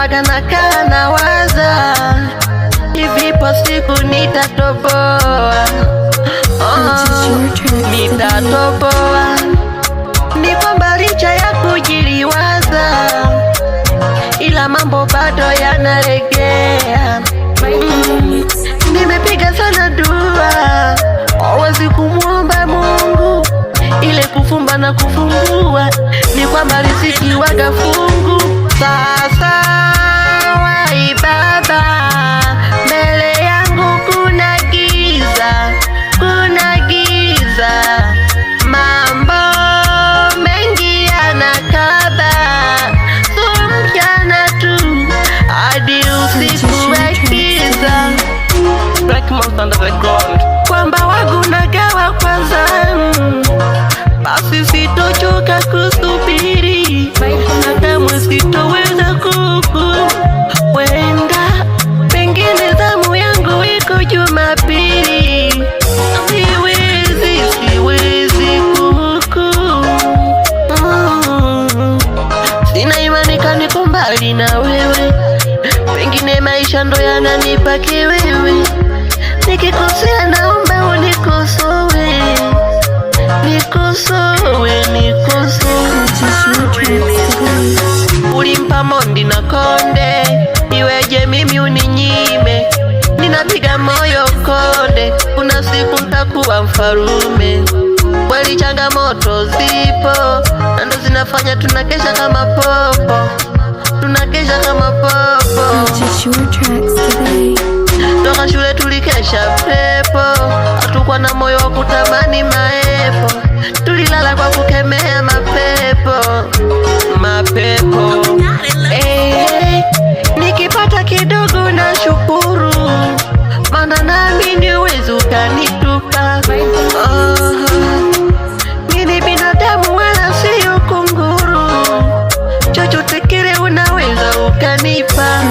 waga nakaa nawaza, ivipo siku nitatoboa, nitatoboa. Ni kwamba licha ya kujiliwaza, ila mambo bado yanalegea. Nimepiga sana dua, hawezi kumuomba Mungu, ile kufumba na kufungua, ni kwamba riziki waga fungu. Sasa wai baba, mbele yangu kuna giza, kuna giza, mambo mengi yanakaba, so mchana tu hadi usiku wakiza. Black Monster under the ground, kwamba wangu nagawa kwa zamu, basi sitochoka kusubiri, na kamwe sitoweza wenda, pengine zamu yangu iko Jumapili. Siwezi sina imani kaniko mbali na wewe, pengine maisha ndo yananipa kiwewe. Nikikosea naomba unikosoe, nikosoe. Ulimpa Mondi na Konde, iweje mimi uninyime? Ninapiga moyo konde, kuna siku ntakuwa mfarume. Kweli changamoto zipo, na ndo zinafanya tunakesha kama popo, tunakesha kama popo. Toka shule tulikesha pepo, hatukuwa na moyo wa kutamani maepo, tulilala kwa kukemea mapepo. Nikipata kidogo na shukuru, maana naamini uwezi ukanitupa. Mimi binadamu wala siyo kunguru, chochote kile unaweza ukanipa.